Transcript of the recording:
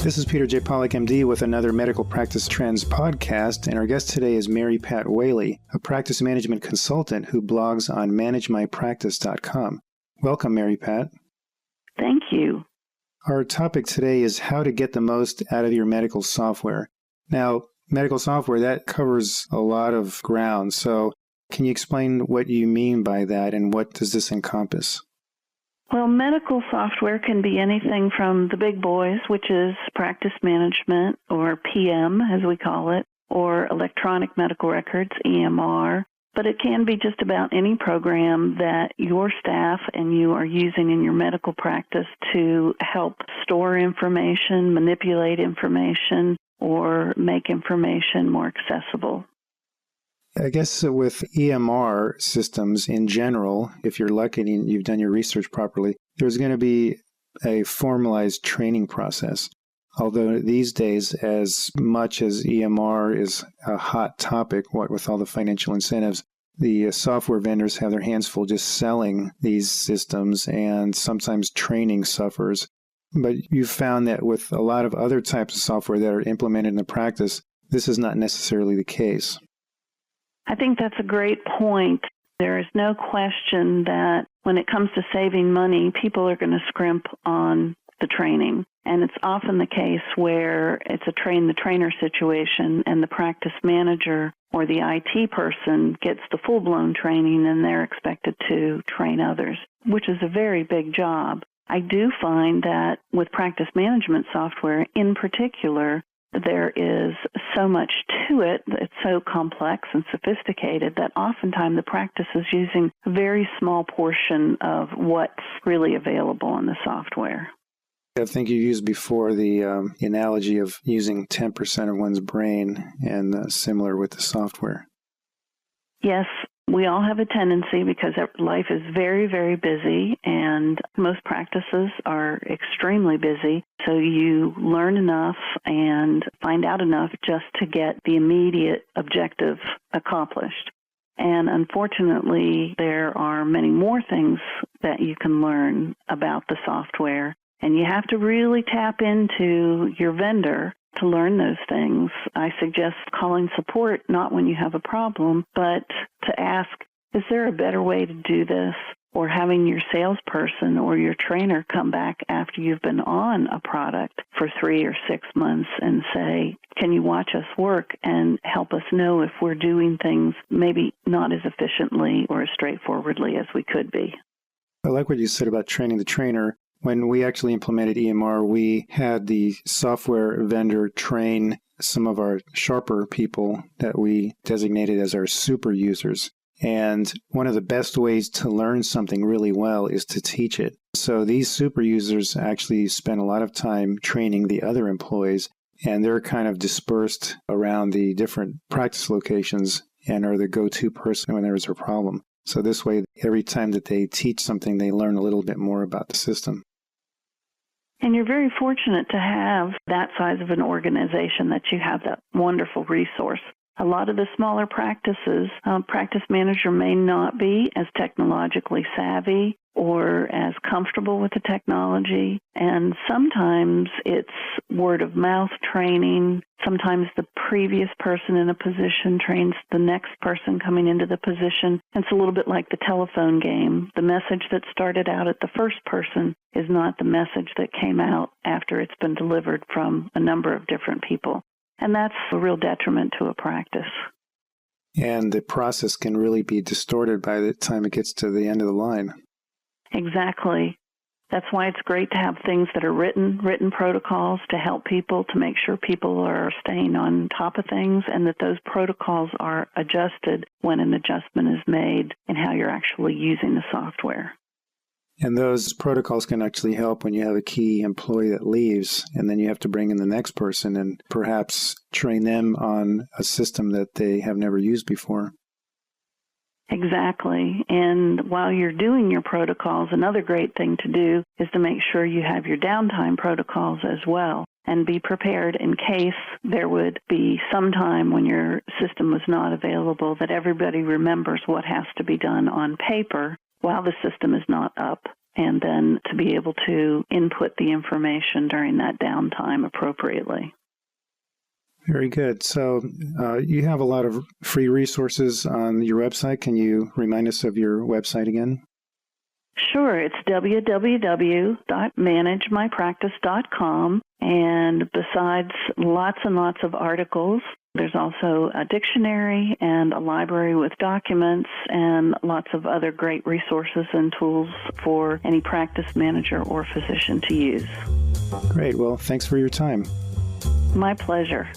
This is Peter J. Pollack, MD, with another Medical Practice Trends podcast, and our guest today is Mary Pat Whaley, a practice management consultant who blogs on managemypractice.com. Welcome, Mary Pat. Thank you. Our topic today is how to get the most out of your medical software. Now, medical software, that covers a lot of ground, so can you explain what you mean by that and what does this encompass? Well, medical software can be anything from the big boys, which is practice management, or PM as we call it, or electronic medical records, EMR, but it can be just about any program that your staff and you are using in your medical practice to help store information, manipulate information, or make information more accessible. I guess with EMR systems in general, if you're lucky and you've done your research properly, there's going to be a formalized training process. Although these days, as much as EMR is a hot topic, what with all the financial incentives, the software vendors have their hands full just selling these systems, and sometimes training suffers. But you've found that with a lot of other types of software that are implemented in the practice, this is not necessarily the case. I think that's a great point. There is no question that when it comes to saving money, people are going to scrimp on the training. And it's often the case where it's a train-the-trainer situation and the practice manager or the IT person gets the full-blown training and they're expected to train others, which is a very big job. I do find that with practice management software in particular, there is so much to it, it's so complex and sophisticated that oftentimes the practice is using a very small portion of what's really available in the software. I think you used before the analogy of using 10% of one's brain and similar with the software. Yes, we all have a tendency because life is very, very busy and most practices are extremely busy. So you learn enough and find out enough just to get the immediate objective accomplished. And unfortunately, there are many more things that you can learn about the software. And you have to really tap into your vendor to learn those things. I suggest calling support not when you have a problem, but to ask, is there a better way to do this? Or having your salesperson or your trainer come back after you've been on a product for 3 or 6 months and say, can you watch us work and help us know if we're doing things maybe not as efficiently or as straightforwardly as we could be? I like what you said about training the trainer. When we actually implemented EMR, we had the software vendor train some of our sharper people that we designated as our super users. And one of the best ways to learn something really well is to teach it. So these super users actually spend a lot of time training the other employees, and they're kind of dispersed around the different practice locations and are the go-to person when there's a problem. So this way, every time that they teach something, they learn a little bit more about the system. And you're very fortunate to have that size of an organization that you have that wonderful resource. A lot of the smaller practices, practice manager may not be as technologically savvy or as comfortable with the technology. And sometimes it's word of mouth training. Sometimes the previous person in a position trains the next person coming into the position. It's a little bit like the telephone game. The message that started out at the first person is not the message that came out after it's been delivered from a number of different people. And that's a real detriment to a practice. And the process can really be distorted by the time it gets to the end of the line. Exactly. That's why it's great to have things that are written protocols to help people, to make sure people are staying on top of things and that those protocols are adjusted when an adjustment is made in how you're actually using the software. And those protocols can actually help when you have a key employee that leaves, and then you have to bring in the next person and perhaps train them on a system that they have never used before. Exactly. And while you're doing your protocols, another great thing to do is to make sure you have your downtime protocols as well and be prepared in case there would be some time when your system was not available that everybody remembers what has to be done on paper while the system is not up and then to be able to input the information during that downtime appropriately. Very good. So you have a lot of free resources on your website. Can you remind us of your website again? Sure. It's www.managemypractice.com. And besides lots and lots of articles, there's also a dictionary and a library with documents and lots of other great resources and tools for any practice manager or physician to use. Great. Well, thanks for your time. My pleasure.